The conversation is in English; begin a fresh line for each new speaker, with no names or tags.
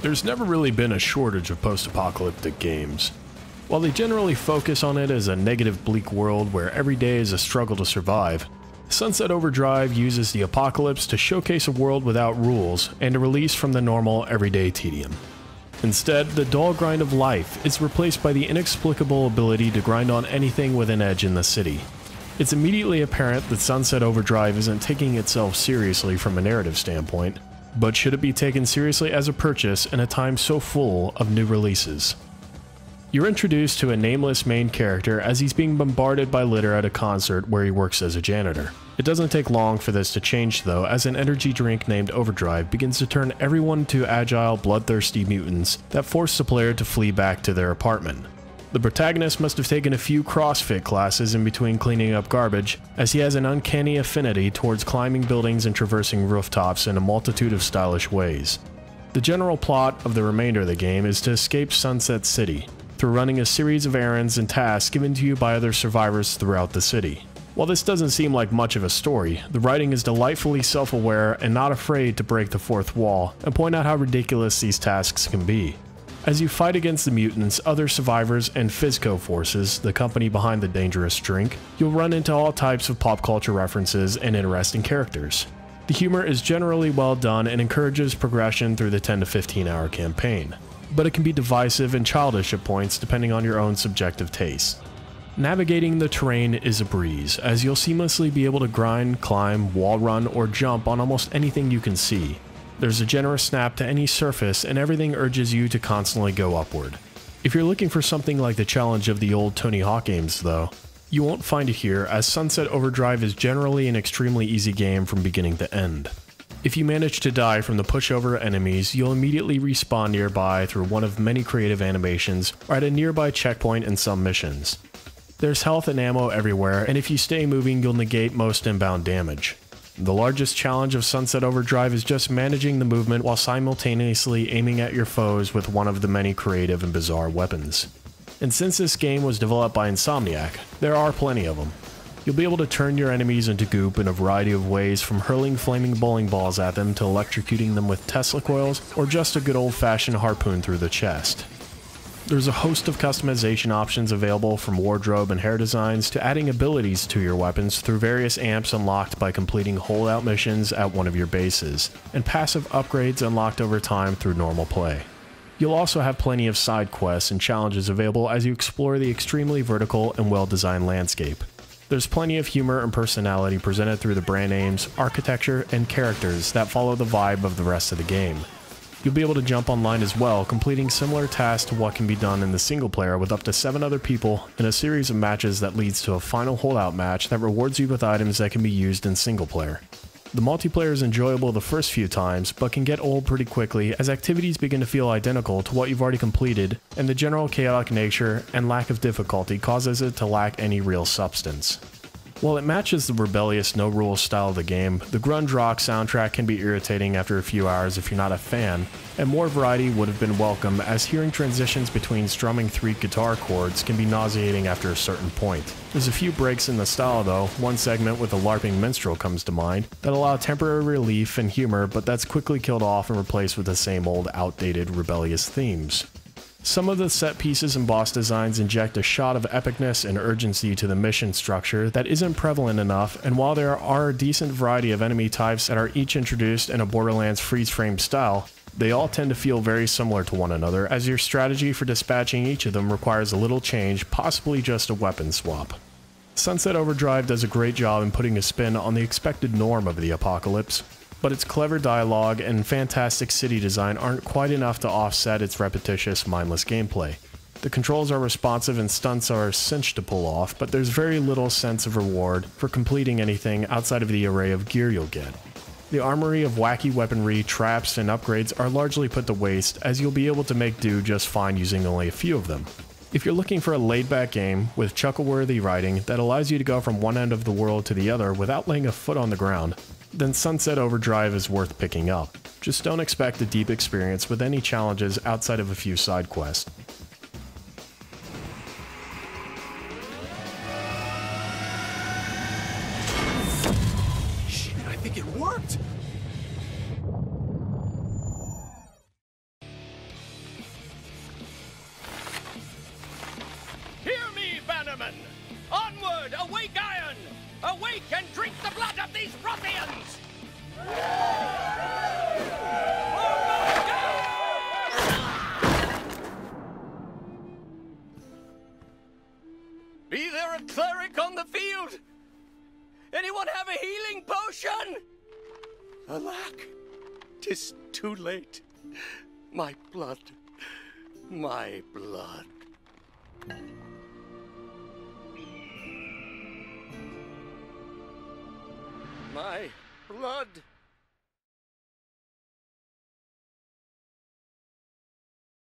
There's never really been a shortage of post-apocalyptic games. While they generally focus on it as a negative, bleak world where every day is a struggle to survive, Sunset Overdrive uses the apocalypse to showcase a world without rules and a release from the normal, everyday tedium. Instead, the dull grind of life is replaced by the inexplicable ability to grind on anything with an edge in the city. It's immediately apparent that Sunset Overdrive isn't taking itself seriously from a narrative standpoint, but should it be taken seriously as a purchase in a time so full of new releases. You're introduced to a nameless main character as he's being bombarded by litter at a concert where he works as a janitor. It doesn't take long for this to change though, as an energy drink named Overdrive begins to turn everyone to agile, bloodthirsty mutants that force the player to flee back to their apartment. The protagonist must have taken a few CrossFit classes in between cleaning up garbage, as he has an uncanny affinity towards climbing buildings and traversing rooftops in a multitude of stylish ways. The general plot of the remainder of the game is to escape Sunset City, through running a series of errands and tasks given to you by other survivors throughout the city. While this doesn't seem like much of a story, the writing is delightfully self-aware and not afraid to break the fourth wall and point out how ridiculous these tasks can be. As you fight against the mutants, other survivors, and Fizco Forces, the company behind the dangerous drink, you'll run into all types of pop culture references and interesting characters. The humor is generally well done and encourages progression through the 10 to 15 hour campaign, but it can be divisive and childish at points depending on your own subjective taste. Navigating the terrain is a breeze, as you'll seamlessly be able to grind, climb, wall run, or jump on almost anything you can see. There's a generous snap to any surface, and everything urges you to constantly go upward. If you're looking for something like the challenge of the old Tony Hawk games though, you won't find it here, as Sunset Overdrive is generally an extremely easy game from beginning to end. If you manage to die from the pushover enemies, you'll immediately respawn nearby through one of many creative animations or at a nearby checkpoint in some missions. There's health and ammo everywhere, and if you stay moving you'll negate most inbound damage. The largest challenge of Sunset Overdrive is just managing the movement while simultaneously aiming at your foes with one of the many creative and bizarre weapons. And since this game was developed by Insomniac, there are plenty of them. You'll be able to turn your enemies into goop in a variety of ways, from hurling flaming bowling balls at them to electrocuting them with Tesla coils, or just a good old-fashioned harpoon through the chest. There's a host of customization options available, from wardrobe and hair designs to adding abilities to your weapons through various amps unlocked by completing holdout missions at one of your bases, and passive upgrades unlocked over time through normal play. You'll also have plenty of side quests and challenges available as you explore the extremely vertical and well-designed landscape. There's plenty of humor and personality presented through the brand names, architecture, and characters that follow the vibe of the rest of the game. You'll be able to jump online as well, completing similar tasks to what can be done in the single player with up to 7 other people in a series of matches that leads to a final holdout match that rewards you with items that can be used in single player. The multiplayer is enjoyable the first few times, but can get old pretty quickly as activities begin to feel identical to what you've already completed, and the general chaotic nature and lack of difficulty causes it to lack any real substance. While it matches the rebellious no-rules style of the game, the grunge rock soundtrack can be irritating after a few hours if you're not a fan, and more variety would have been welcome, as hearing transitions between strumming 3 guitar chords can be nauseating after a certain point. There's a few breaks in the style though. One segment with a LARPing minstrel comes to mind that allow temporary relief and humor, but that's quickly killed off and replaced with the same old outdated rebellious themes. Some of the set pieces and boss designs inject a shot of epicness and urgency to the mission structure that isn't prevalent enough, and while there are a decent variety of enemy types that are each introduced in a Borderlands freeze-frame style, they all tend to feel very similar to one another, as your strategy for dispatching each of them requires a little change, possibly just a weapon swap. Sunset Overdrive does a great job in putting a spin on the expected norm of the apocalypse, but its clever dialogue and fantastic city design aren't quite enough to offset its repetitious, mindless gameplay. The controls are responsive and stunts are a cinch to pull off, but there's very little sense of reward for completing anything outside of the array of gear you'll get. The armory of wacky weaponry, traps, and upgrades are largely put to waste, as you'll be able to make do just fine using only a few of them. If you're looking for a laid-back game with chuckle-worthy writing that allows you to go from one end of the world to the other without laying a foot on the ground, then Sunset Overdrive is worth picking up. Just don't expect a deep experience with any challenges outside of a few side quests.
Shit, I think it worked! Alack, 'tis too late. My blood, my blood. My blood.